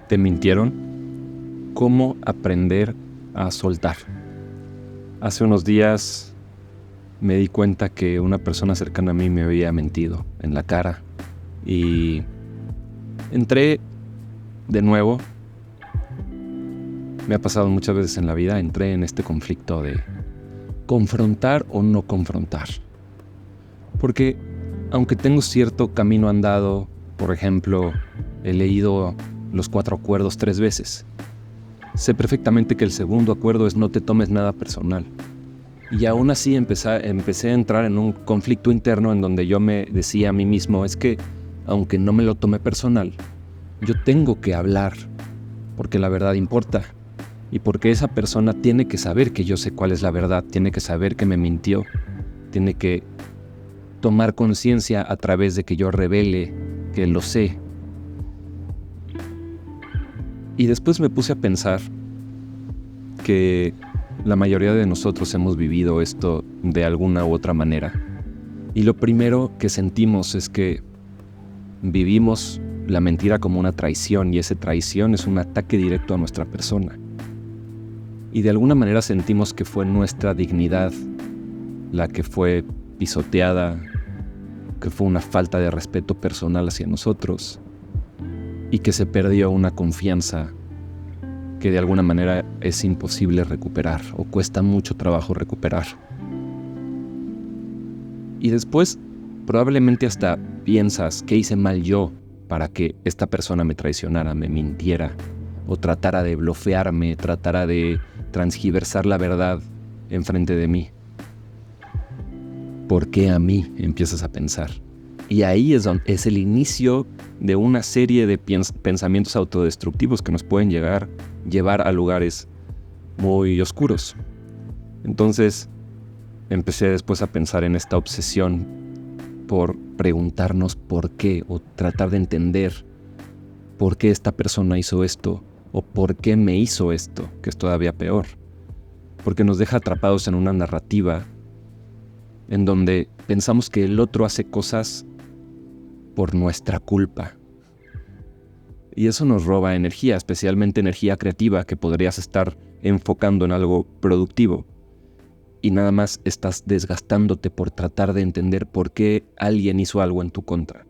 ¿Te mintieron? ¿Cómo aprender a soltar? Hace unos días me di cuenta que una persona cercana a mí me había mentido en la cara y entré de nuevo. Me ha pasado muchas veces en la vida, entré en este conflicto de confrontar o no confrontar. Porque aunque tengo cierto camino andado, por ejemplo, he leído los 4 acuerdos 3 veces. Sé perfectamente que el segundo acuerdo es no te tomes nada personal. Y aún así empecé a entrar en un conflicto interno en donde yo me decía a mí mismo, es que aunque no me lo tome personal, yo tengo que hablar, porque la verdad importa. Y porque esa persona tiene que saber que yo sé cuál es la verdad, tiene que saber que me mintió, tiene que tomar conciencia a través de que yo revele que lo sé. Y después me puse a pensar que la mayoría de nosotros hemos vivido esto de alguna u otra manera. Y lo primero que sentimos es que vivimos la mentira como una traición, y esa traición es un ataque directo a nuestra persona. Y de alguna manera sentimos que fue nuestra dignidad la que fue pisoteada, que fue una falta de respeto personal hacia nosotros y que se perdió una confianza que de alguna manera es imposible recuperar o cuesta mucho trabajo recuperar. Y después probablemente hasta piensas que hice mal yo para que esta persona me traicionara, me mintiera o tratara de blofearme, tratara de transgiversar la verdad enfrente de mí. ¿Por qué a mí? Empiezas a pensar. Y ahí es el inicio de una serie de pensamientos autodestructivos que nos pueden llevar a lugares muy oscuros. Entonces empecé después a pensar en esta obsesión por preguntarnos por qué o tratar de entender por qué esta persona hizo esto o por qué me hizo esto, que es todavía peor. Porque nos deja atrapados en una narrativa en donde pensamos que el otro hace cosas por nuestra culpa. Y eso nos roba energía, especialmente energía creativa que podrías estar enfocando en algo productivo. Y nada más estás desgastándote por tratar de entender por qué alguien hizo algo en tu contra.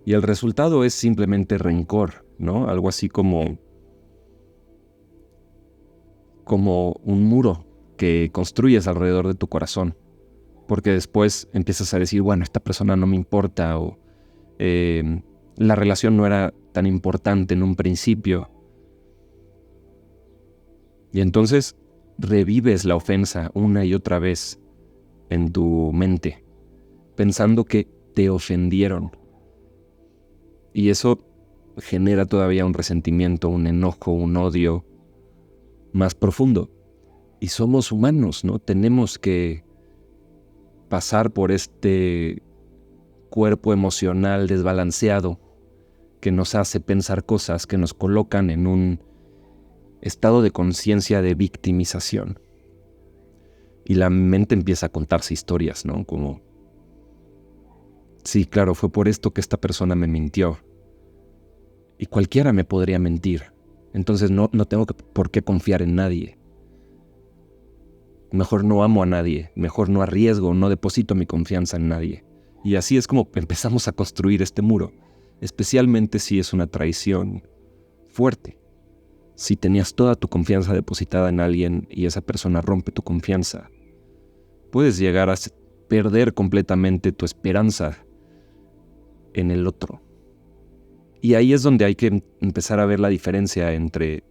Y el resultado es simplemente rencor, ¿no? Algo así como un muro que construyes alrededor de tu corazón. Porque después empiezas a decir, bueno, esta persona no me importa, o la relación no era tan importante en un principio. Y entonces revives la ofensa una y otra vez en tu mente, pensando que te ofendieron. Y eso genera todavía un resentimiento, un enojo, un odio más profundo. Y somos humanos, ¿no? Tenemos que pasar por este cuerpo emocional desbalanceado que nos hace pensar cosas que nos colocan en un estado de conciencia de victimización. Y la mente empieza a contarse historias, ¿no? Como, sí, claro, fue por esto que esta persona me mintió. Y cualquiera me podría mentir. Entonces no tengo por qué confiar en nadie. Mejor no amo a nadie, mejor no arriesgo, no deposito mi confianza en nadie. Y así es como empezamos a construir este muro, especialmente si es una traición fuerte. Si tenías toda tu confianza depositada en alguien y esa persona rompe tu confianza, puedes llegar a perder completamente tu esperanza en el otro. Y ahí es donde hay que empezar a ver la diferencia entre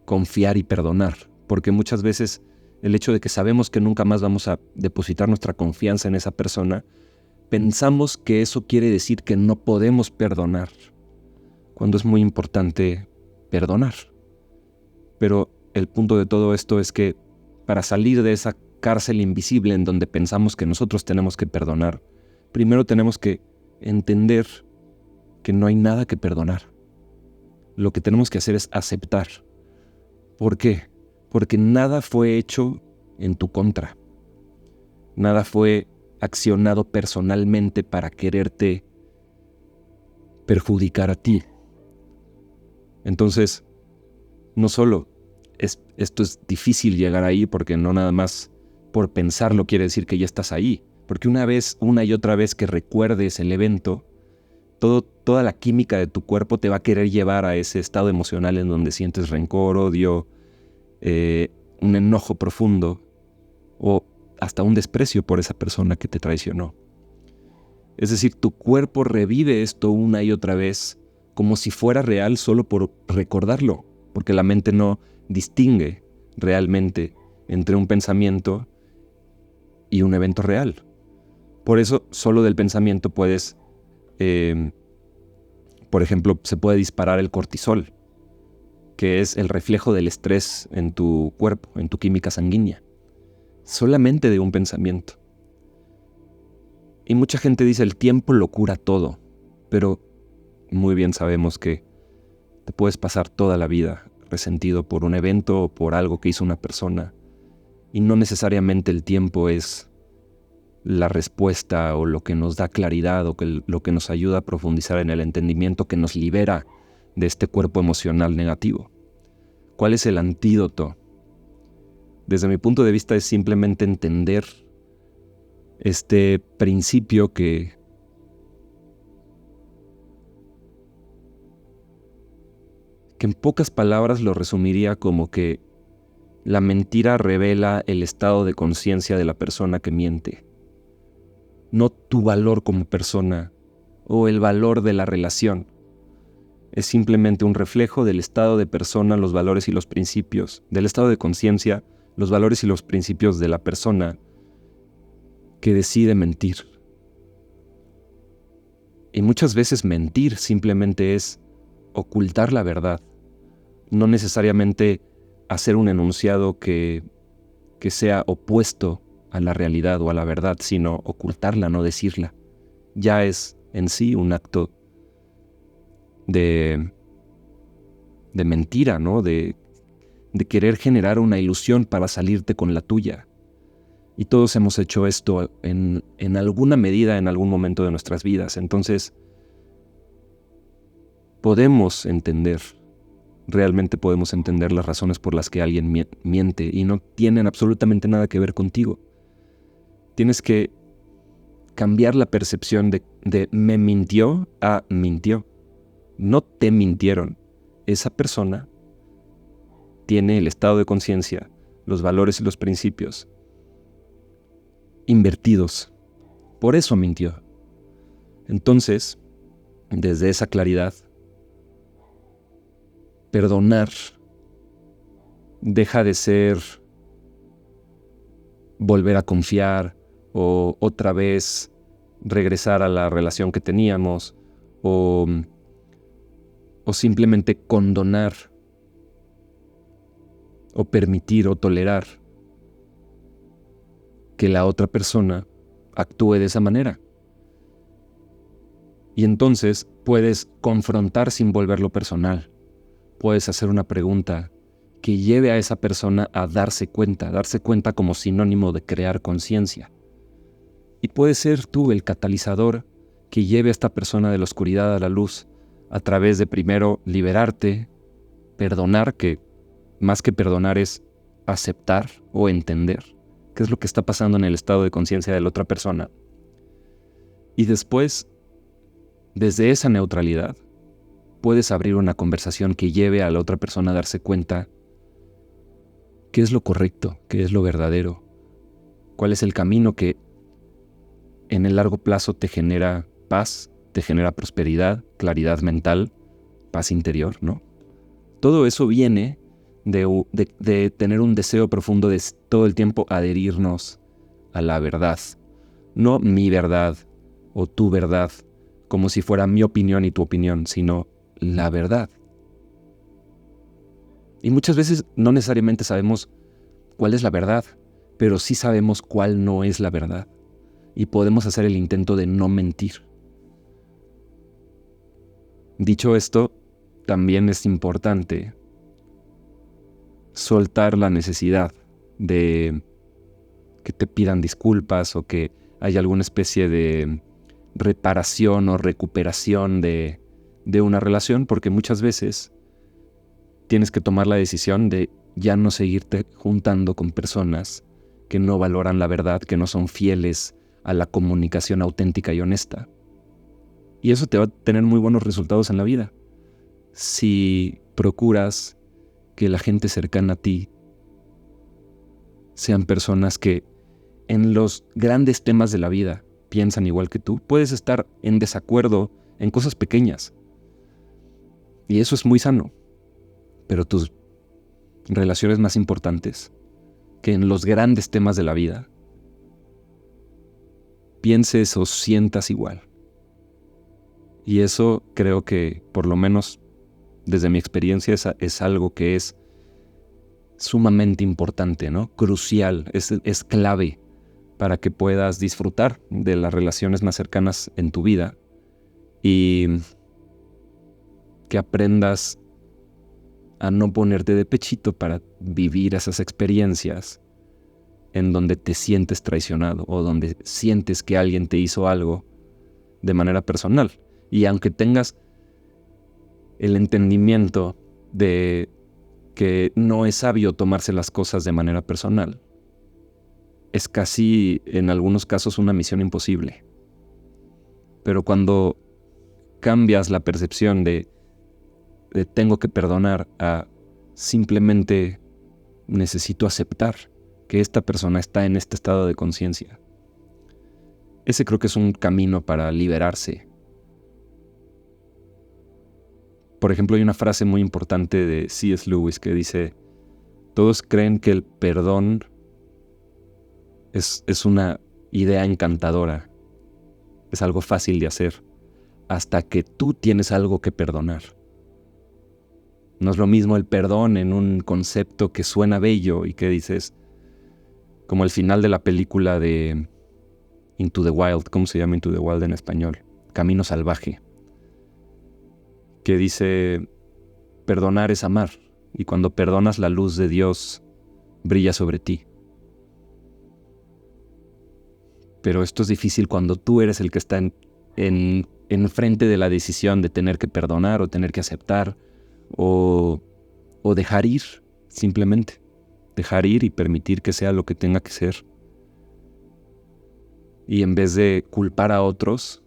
confiar y perdonar, porque muchas veces el hecho de que sabemos que nunca más vamos a depositar nuestra confianza en esa persona, pensamos que eso quiere decir que no podemos perdonar, cuando es muy importante perdonar. Pero el punto de todo esto es que para salir de esa cárcel invisible en donde pensamos que nosotros tenemos que perdonar, primero tenemos que entender que no hay nada que perdonar. Lo que tenemos que hacer es aceptar. ¿Por qué? Porque nada fue hecho en tu contra. Nada fue accionado personalmente para quererte perjudicar a ti. Entonces, no solo esto es difícil llegar ahí, porque no nada más por pensarlo quiere decir que ya estás ahí, porque una y otra vez que recuerdes el evento, toda la química de tu cuerpo te va a querer llevar a ese estado emocional en donde sientes rencor, odio, un enojo profundo o hasta un desprecio por esa persona que te traicionó. Es decir, tu cuerpo revive esto una y otra vez como si fuera real solo por recordarlo, porque la mente no distingue realmente entre un pensamiento y un evento real. Por eso, solo del pensamiento puedes, por ejemplo, se puede disparar el cortisol, que es el reflejo del estrés en tu cuerpo, en tu química sanguínea, solamente de un pensamiento. Y mucha gente dice el tiempo lo cura todo, pero muy bien sabemos que te puedes pasar toda la vida resentido por un evento o por algo que hizo una persona, y no necesariamente el tiempo es la respuesta o lo que nos da claridad o lo que nos ayuda a profundizar en el entendimiento que nos libera de este cuerpo emocional negativo. ¿Cuál es el antídoto? Desde mi punto de vista es simplemente entender este principio que en pocas palabras lo resumiría como que la mentira revela el estado de conciencia de la persona que miente, no tu valor como persona o el valor de la relación. Es simplemente un reflejo del estado de persona, los valores y los principios, del estado de conciencia, los valores y los principios de la persona que decide mentir. Y muchas veces mentir simplemente es ocultar la verdad, no necesariamente hacer un enunciado que sea opuesto a la realidad o a la verdad, sino ocultarla, no decirla. Ya es en sí un acto de mentira, ¿no? De querer generar una ilusión para salirte con la tuya. Y todos hemos hecho esto en alguna medida, en algún momento de nuestras vidas. Entonces, realmente podemos entender las razones por las que alguien miente y no tienen absolutamente nada que ver contigo. Tienes que cambiar la percepción de me mintió a mintió. No te mintieron. Esa persona tiene el estado de conciencia, los valores y los principios invertidos. Por eso mintió. Entonces, desde esa claridad, perdonar deja de ser volver a confiar o otra vez regresar a la relación que teníamos o simplemente condonar o permitir o tolerar que la otra persona actúe de esa manera. Y entonces puedes confrontar sin volverlo personal. Puedes hacer una pregunta que lleve a esa persona a darse cuenta como sinónimo de crear conciencia. Y puedes ser tú el catalizador que lleve a esta persona de la oscuridad a la luz a través de primero liberarte, perdonar, que más que perdonar es aceptar o entender qué es lo que está pasando en el estado de conciencia de la otra persona. Y después, desde esa neutralidad, puedes abrir una conversación que lleve a la otra persona a darse cuenta qué es lo correcto, qué es lo verdadero, cuál es el camino que en el largo plazo te genera paz, te genera prosperidad, claridad mental, paz interior, ¿no? Todo eso viene de tener un deseo profundo de todo el tiempo adherirnos a la verdad. No mi verdad o tu verdad, como si fuera mi opinión y tu opinión, sino la verdad. Y muchas veces no necesariamente sabemos cuál es la verdad, pero sí sabemos cuál no es la verdad. Y podemos hacer el intento de no mentir. Dicho esto, también es importante soltar la necesidad de que te pidan disculpas o que haya alguna especie de reparación o recuperación de una relación, porque muchas veces tienes que tomar la decisión de ya no seguirte juntando con personas que no valoran la verdad, que no son fieles a la comunicación auténtica y honesta. Y eso te va a tener muy buenos resultados en la vida. Si procuras que la gente cercana a ti sean personas que en los grandes temas de la vida piensan igual que tú, puedes estar en desacuerdo en cosas pequeñas. Y eso es muy sano. Pero tus relaciones más importantes, que en los grandes temas de la vida pienses o sientas igual. Y eso creo que, por lo menos desde mi experiencia, es algo que es sumamente importante, ¿no? Crucial, es clave para que puedas disfrutar de las relaciones más cercanas en tu vida y que aprendas a no ponerte de pechito para vivir esas experiencias en donde te sientes traicionado o donde sientes que alguien te hizo algo de manera personal. Y aunque tengas el entendimiento de que no es sabio tomarse las cosas de manera personal, es casi en algunos casos una misión imposible. Pero cuando cambias la percepción de tengo que perdonar a simplemente necesito aceptar que esta persona está en este estado de conciencia, ese creo que es un camino para liberarse. Por ejemplo, hay una frase muy importante de C.S. Lewis que dice: todos creen que el perdón es una idea encantadora, es algo fácil de hacer, hasta que tú tienes algo que perdonar. No es lo mismo el perdón en un concepto que suena bello y que dices, como el final de la película de Into the Wild, ¿cómo se llama Into the Wild en español? Camino Salvaje, que dice, perdonar es amar, y cuando perdonas la luz de Dios brilla sobre ti. Pero esto es difícil cuando tú eres el que está en frente de la decisión de tener que perdonar o tener que aceptar o dejar ir, simplemente. Dejar ir y permitir que sea lo que tenga que ser. Y en vez de culpar a otros,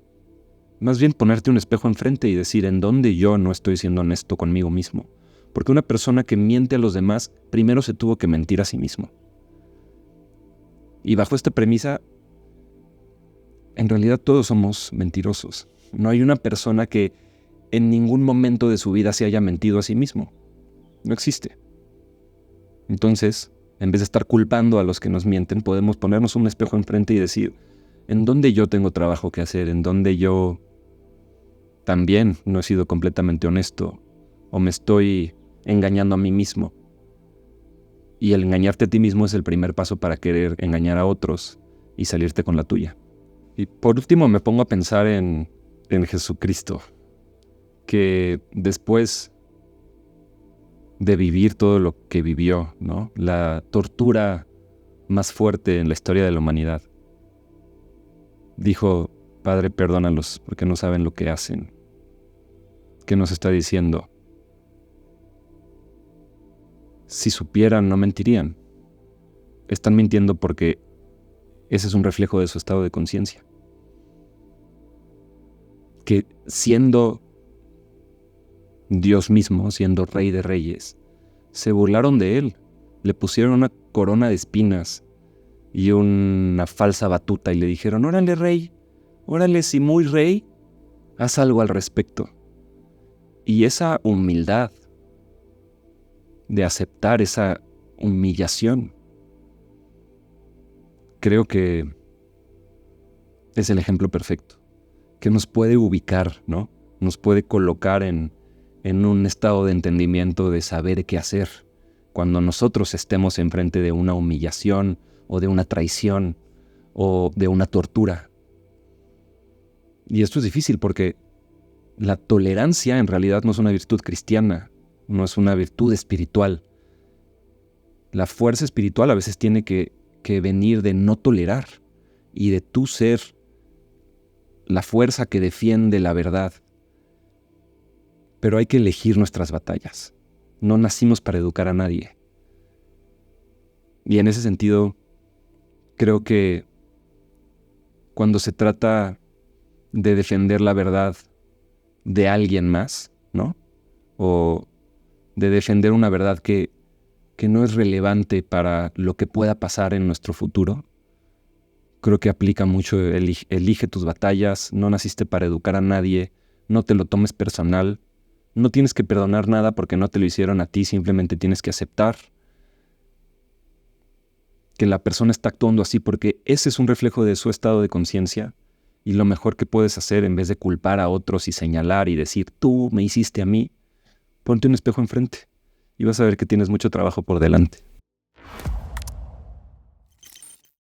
más bien ponerte un espejo enfrente y decir en dónde yo no estoy siendo honesto conmigo mismo. Porque una persona que miente a los demás, primero se tuvo que mentir a sí mismo. Y bajo esta premisa, en realidad todos somos mentirosos. No hay una persona que en ningún momento de su vida se haya mentido a sí mismo. No existe. Entonces, en vez de estar culpando a los que nos mienten, podemos ponernos un espejo enfrente y decir, ¿en dónde yo tengo trabajo que hacer? ¿En dónde yo también no he sido completamente honesto? ¿O me estoy engañando a mí mismo? Y el engañarte a ti mismo es el primer paso para querer engañar a otros y salirte con la tuya. Y por último me pongo a pensar en Jesucristo, que después de vivir todo lo que vivió, ¿no? La tortura más fuerte en la historia de la humanidad, dijo, Padre, perdónalos porque no saben lo que hacen. ¿Qué nos está diciendo? Si supieran, no mentirían. Están mintiendo porque ese es un reflejo de su estado de conciencia. Que siendo Dios mismo, siendo Rey de Reyes, se burlaron de él. Le pusieron una corona de espinas y una falsa batuta y le dijeron, órale rey, órale si muy rey, haz algo al respecto. Y esa humildad de aceptar esa humillación, creo que es el ejemplo perfecto, que nos puede ubicar, ¿no? Nos puede colocar en un estado de entendimiento de saber qué hacer cuando nosotros estemos enfrente de una humillación o de una traición o de una tortura. Y esto es difícil porque la tolerancia en realidad no es una virtud cristiana, no es una virtud espiritual. La fuerza espiritual a veces tiene que venir de no tolerar y de tú ser la fuerza que defiende la verdad. Pero hay que elegir nuestras batallas. No nacimos para educar a nadie. Y en ese sentido, creo que cuando se trata de defender la verdad de alguien más, ¿no? O de defender una verdad que no es relevante para lo que pueda pasar en nuestro futuro, creo que aplica mucho elige tus batallas, no naciste para educar a nadie, no te lo tomes personal, no tienes que perdonar nada porque no te lo hicieron a ti, simplemente tienes que aceptar que la persona está actuando así porque ese es un reflejo de su estado de conciencia y lo mejor que puedes hacer en vez de culpar a otros y señalar y decir, tú me hiciste a mí, ponte un espejo enfrente y vas a ver que tienes mucho trabajo por delante.